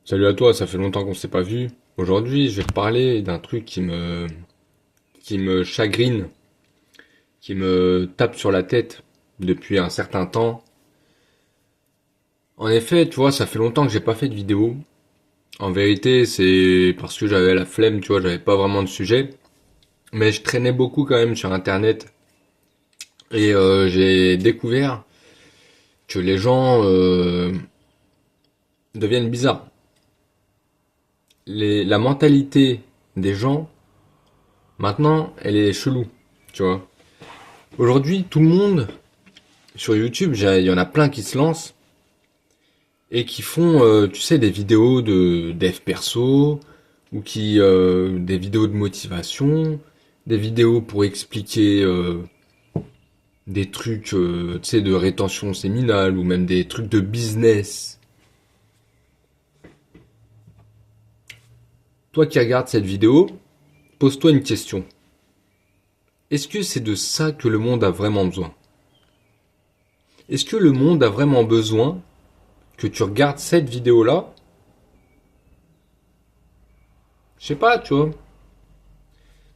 Salut à toi, ça fait longtemps qu'on s'est pas vu. Aujourd'hui, je vais te parler d'un truc qui me chagrine, qui me tape sur la tête depuis un certain temps. En effet, tu vois, ça fait longtemps que j'ai pas fait de vidéo. En vérité, c'est parce que j'avais la flemme, tu vois, j'avais pas vraiment de sujet. Mais je traînais beaucoup quand même sur Internet et j'ai découvert que les gens deviennent bizarres. La mentalité des gens, maintenant, elle est chelou, tu vois. Aujourd'hui, tout le monde sur YouTube, il y en a plein qui se lancent et qui font, tu sais, des vidéos de dev perso ou qui des vidéos de motivation, des vidéos pour expliquer des trucs, tu sais, de rétention séminale ou même des trucs de business. Toi qui regardes cette vidéo, pose-toi une question. Est-ce que c'est de ça que le monde a vraiment besoin? Est-ce que le monde a vraiment besoin que tu regardes cette vidéo-là? Je sais pas, tu vois.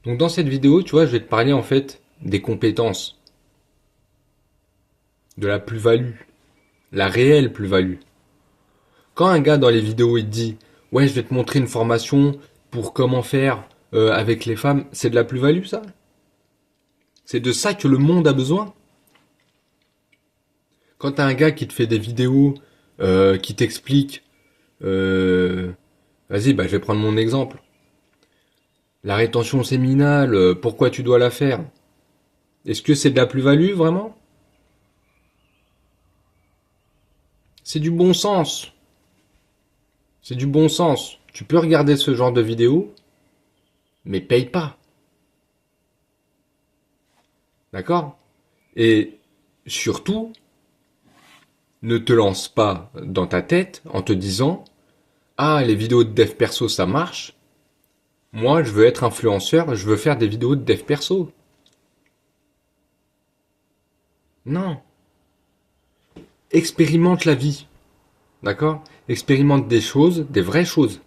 Donc dans cette vidéo, tu vois, je vais te parler en fait des compétences, de la plus-value, la réelle plus-value. Quand un gars dans les vidéos il te dit ouais, je vais te montrer une formation pour comment faire avec les femmes, c'est de la plus-value ça? C'est de ça que le monde a besoin? Quand t'as un gars qui te fait des vidéos qui t'explique vas-y, bah je vais prendre mon exemple. La rétention séminale, pourquoi tu dois la faire? Est-ce que c'est de la plus-value vraiment? C'est du bon sens. C'est du bon sens. Tu peux regarder ce genre de vidéo, mais paye pas. D'accord? Et surtout, ne te lance pas dans ta tête en te disant ah, les vidéos de dev perso ça marche. Moi, je veux être influenceur, je veux faire des vidéos de dev perso. Non. Expérimente la vie. D'accord? Expérimente des choses, des vraies choses.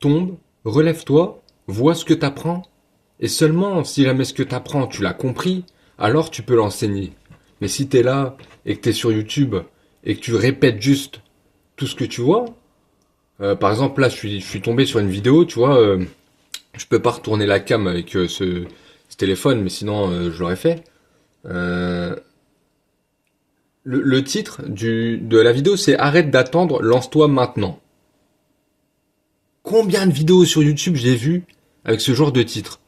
Tombe, relève-toi, vois ce que t'apprends. Et seulement si jamais ce que t'apprends, tu l'as compris, alors tu peux l'enseigner. Mais si t'es là et que t'es sur YouTube et que tu répètes juste tout ce que tu vois, par exemple là je suis tombé sur une vidéo, tu vois, je peux pas retourner la cam avec ce téléphone, mais sinon je l'aurais fait. Euh, le titre de la vidéo c'est Arrête d'attendre, lance-toi maintenant. Combien de vidéos sur YouTube j'ai vu avec ce genre de titre?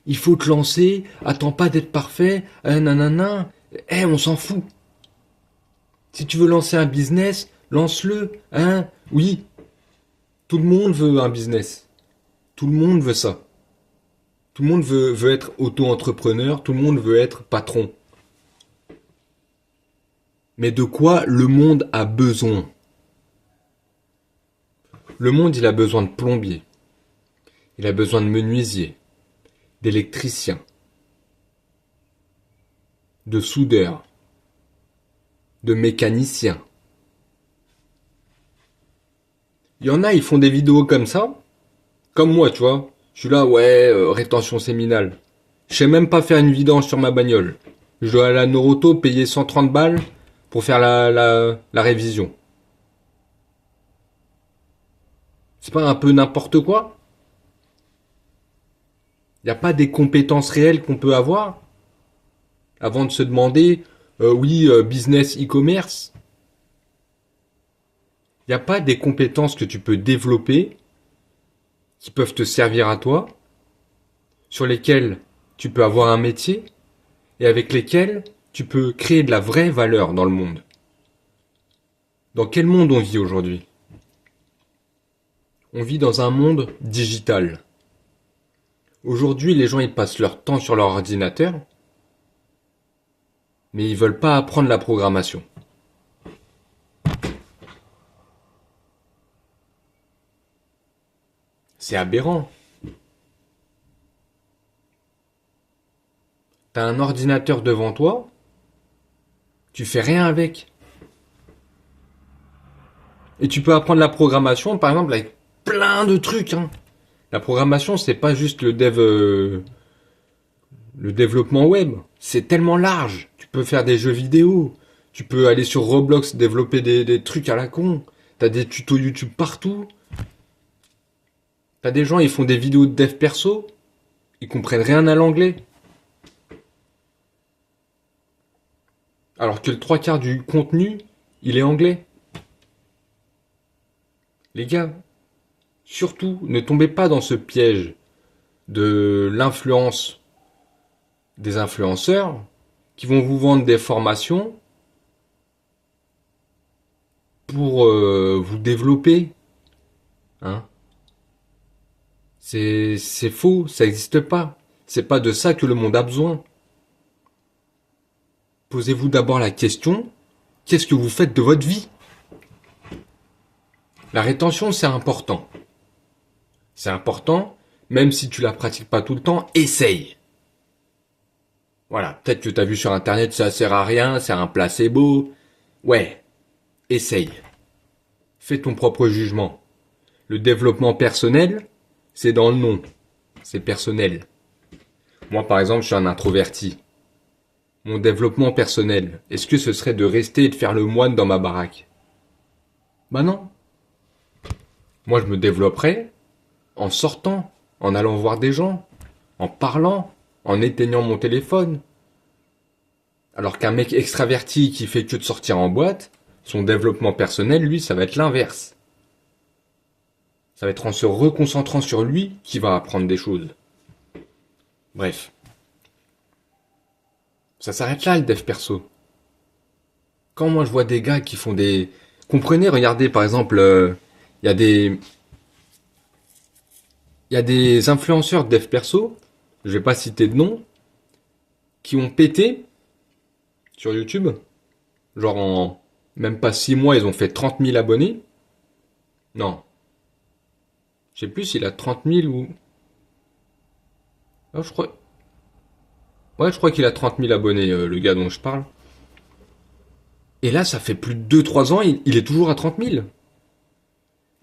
Il faut te lancer, attends pas d'être parfait, nanana. Eh, on s'en fout. Si tu veux lancer un business, lance-le, hein? Oui, tout le monde veut un business. Tout le monde veut ça. Tout le monde veut être auto-entrepreneur, tout le monde veut être patron. Mais de quoi le monde a besoin? Le monde, il a besoin de plombiers. Il a besoin de menuisiers, d'électriciens, de soudeurs, de mécaniciens. Il y en a, ils font des vidéos comme ça, comme moi, tu vois. Je suis là, ouais, rétention séminale. Je sais même pas faire une vidange sur ma bagnole. Je dois aller à Noroto payer 130 balles pour faire la révision. C'est pas un peu n'importe quoi? Y a pas des compétences réelles qu'on peut avoir avant de se demander, oui, business e-commerce. Y a pas des compétences que tu peux développer qui peuvent te servir à toi, sur lesquelles tu peux avoir un métier et avec lesquelles tu peux créer de la vraie valeur dans le monde. Dans quel monde on vit aujourd'hui? On vit dans un monde digital. Aujourd'hui, les gens ils passent leur temps sur leur ordinateur, mais ils veulent pas apprendre la programmation. C'est aberrant. T'as un ordinateur devant toi, tu fais rien avec. Et tu peux apprendre la programmation, par exemple, avec plein de trucs, hein. La programmation, c'est pas juste le développement web. C'est tellement large. Tu peux faire des jeux vidéo. Tu peux aller sur Roblox développer des trucs à la con. T'as des tutos YouTube partout. T'as des gens, ils font des vidéos de dev perso. Ils comprennent rien à l'anglais. Alors que le trois quarts du contenu, il est anglais. Les gars, surtout, ne tombez pas dans ce piège de l'influence des influenceurs qui vont vous vendre des formations pour vous développer. Hein. C'est faux, ça n'existe pas. C'est pas de ça que le monde a besoin. Posez-vous d'abord la question, qu'est-ce que vous faites de votre vie? La rétention, c'est important. C'est important, même si tu la pratiques pas tout le temps, essaye. Voilà, peut-être que t'as vu sur internet ça sert à rien, c'est un placebo. Ouais, essaye. Fais ton propre jugement. Le développement personnel, c'est dans le nom. C'est personnel. Moi, par exemple, je suis un introverti. Mon développement personnel, est-ce que ce serait de rester et de faire le moine dans ma baraque? Bah non. Moi, je me développerais en sortant, en allant voir des gens, en parlant, en éteignant mon téléphone. Alors qu'un mec extraverti qui fait que de sortir en boîte, son développement personnel, lui, ça va être l'inverse. Ça va être en se reconcentrant sur lui qu'il va apprendre des choses. Bref. Ça s'arrête là, le dev perso. Quand moi je vois des gars qui font des... Comprenez, regardez, par exemple, il y a des... Il y a des influenceurs de dev perso, je vais pas citer de nom, qui ont pété sur YouTube. Genre en même pas 6 mois, ils ont fait 30 000 abonnés. Non. Je sais plus s'il a 30 000 ou... Ah, je crois... Ouais, je crois qu'il a 30 000 abonnés, le gars dont je parle. Et là, ça fait plus de 2-3 ans, il est toujours à 30 000.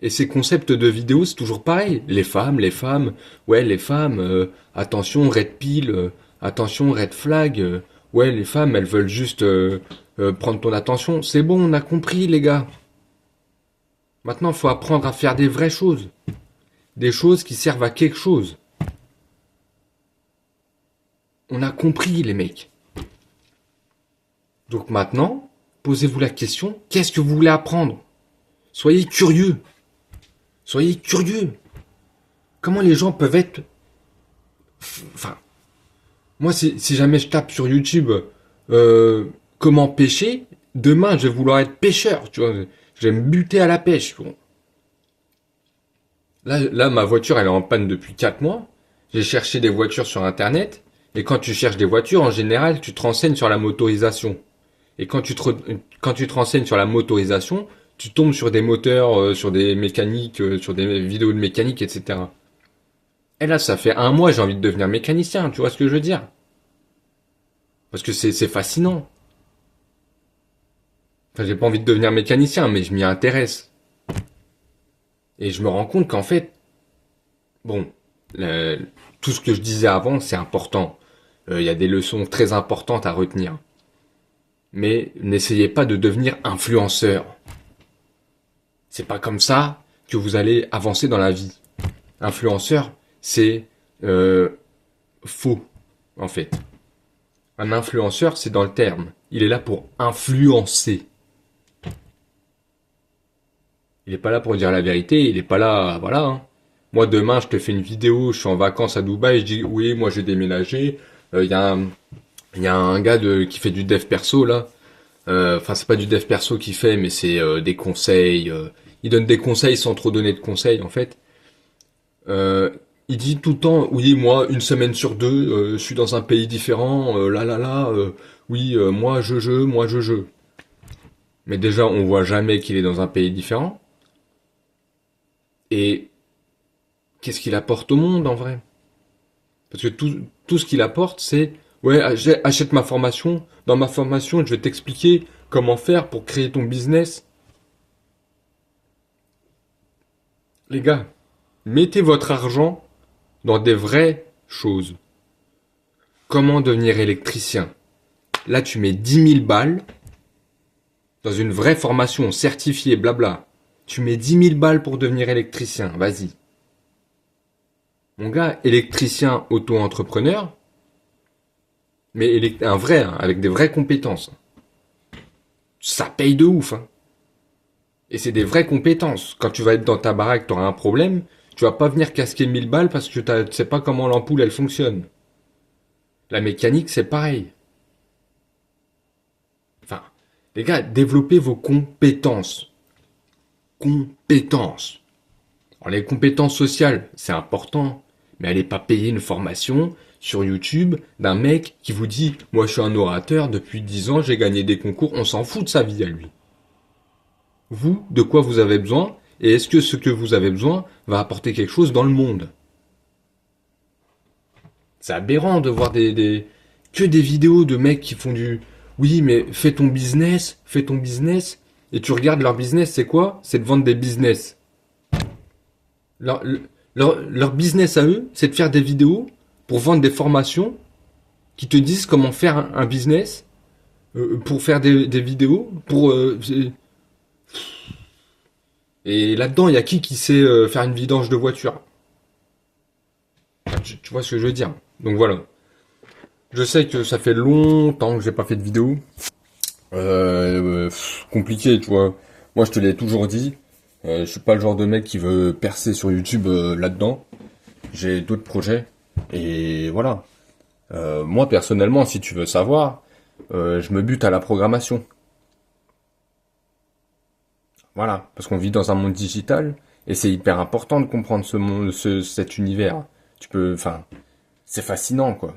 Et ces concepts de vidéos, c'est toujours pareil. Les femmes, ouais, les femmes, attention, red pill, attention, red flag, ouais, les femmes, elles veulent juste prendre ton attention. C'est bon, on a compris, les gars. Maintenant, il faut apprendre à faire des vraies choses. Des choses qui servent à quelque chose. On a compris, les mecs. Donc maintenant, posez-vous la question, qu'est-ce que vous voulez apprendre? Soyez curieux. Soyez curieux. Comment les gens peuvent être... Enfin, moi, si jamais je tape sur YouTube comment pêcher, demain, je vais vouloir être pêcheur, tu vois. Je vais me buter à la pêche. Bon. Là, ma voiture, elle est en panne depuis 4 mois. J'ai cherché des voitures sur Internet. Et quand tu cherches des voitures, en général, tu te renseignes sur la motorisation. Et quand tu te renseignes sur la motorisation, tu tombes sur des moteurs, sur des mécaniques, sur des vidéos de mécanique, etc. Et là, ça fait 1 mois, j'ai envie de devenir mécanicien, tu vois ce que je veux dire? Parce que c'est fascinant. Enfin, j'ai pas envie de devenir mécanicien, mais je m'y intéresse. Et je me rends compte qu'en fait, bon, tout ce que je disais avant, c'est important. Il y a des leçons très importantes à retenir. Mais n'essayez pas de devenir influenceur. C'est pas comme ça que vous allez avancer dans la vie. Influenceur, c'est faux, en fait. Un influenceur, c'est dans le terme. Il est là pour influencer. Il est pas là pour dire la vérité, il est pas là, voilà. Hein. Moi, demain, je te fais une vidéo, je suis en vacances à Dubaï, je dis, oui, moi, j'ai déménagé. Il y a un gars qui fait du dev perso, là. Enfin, c'est pas du dev perso qu'il fait, mais c'est des conseils. Il donne des conseils sans trop donner de conseils, en fait. Il dit tout le temps, oui, moi, 1 semaine sur 2, je suis dans un pays différent, oui, moi, je. Mais déjà, on voit jamais qu'il est dans un pays différent. Et qu'est-ce qu'il apporte au monde, en vrai? Parce que tout ce qu'il apporte, c'est, ouais, achète ma formation. Dans ma formation, je vais t'expliquer comment faire pour créer ton business. Les gars, mettez votre argent dans des vraies choses. Comment devenir électricien? Là, tu mets 10 000 balles dans une vraie formation certifiée, blabla. Tu mets 10 000 balles pour devenir électricien, vas-y. Mon gars, électricien auto-entrepreneur, mais un vrai, hein, avec des vraies compétences. Ça paye de ouf, hein. Et c'est des vraies compétences. Quand tu vas être dans ta baraque, tu auras un problème, tu vas pas venir casquer 1000 balles parce que tu sais pas comment l'ampoule elle fonctionne. La mécanique, c'est pareil. Enfin, les gars, développez vos compétences. Compétences. Alors les compétences sociales, c'est important, mais allez pas payer une formation sur YouTube d'un mec qui vous dit « Moi je suis un orateur, depuis 10 ans j'ai gagné des concours », on s'en fout de sa vie à lui. Vous, de quoi vous avez besoin, et est-ce que ce que vous avez besoin va apporter quelque chose dans le monde? C'est aberrant de voir que des vidéos de mecs qui font du oui, mais fais ton business, et tu regardes leur business, c'est quoi? C'est de vendre des business. Leur, leur business à eux, c'est de faire des vidéos pour vendre des formations qui te disent comment faire un business, pour faire des vidéos, et là-dedans, il y a qui sait faire une vidange de voiture? Enfin, tu vois ce que je veux dire? Donc voilà. Je sais que ça fait longtemps que j'ai pas fait de vidéo. Compliqué, tu vois. Moi, je te l'ai toujours dit. Je suis pas le genre de mec qui veut percer sur YouTube là-dedans. J'ai d'autres projets. Et voilà. Moi, personnellement, si tu veux savoir, je me bute à la programmation. Voilà. Parce qu'on vit dans un monde digital. Et c'est hyper important de comprendre ce monde, cet univers. Enfin, c'est fascinant, quoi.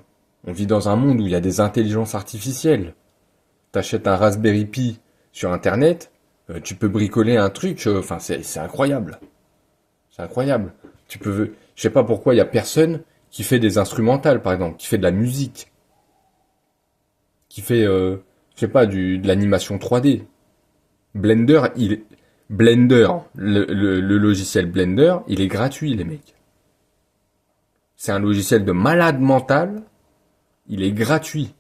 On vit dans un monde où il y a des intelligences artificielles. T'achètes un Raspberry Pi sur Internet, tu peux bricoler un truc, enfin c'est incroyable. C'est incroyable. Je sais pas pourquoi il y a personne qui fait des instrumentales, par exemple, qui fait de la musique, qui fait, je sais pas, de l'animation 3D. Blender, le logiciel Blender, il est gratuit, les mecs. C'est un logiciel de malade mental, il est gratuit.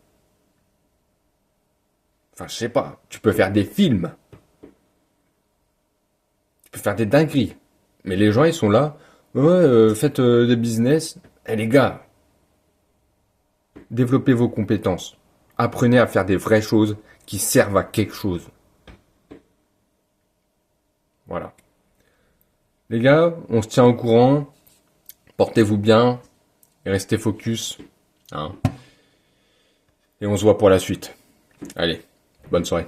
Enfin, je sais pas, tu peux faire des films. Tu peux faire des dingueries. Mais les gens, ils sont là. Ouais, faites des business. Eh les gars, développez vos compétences. Apprenez à faire des vraies choses qui servent à quelque chose. Voilà. Les gars, on se tient au courant. Portez-vous bien. Et restez focus. Hein. Et on se voit pour la suite. Allez, bonne soirée.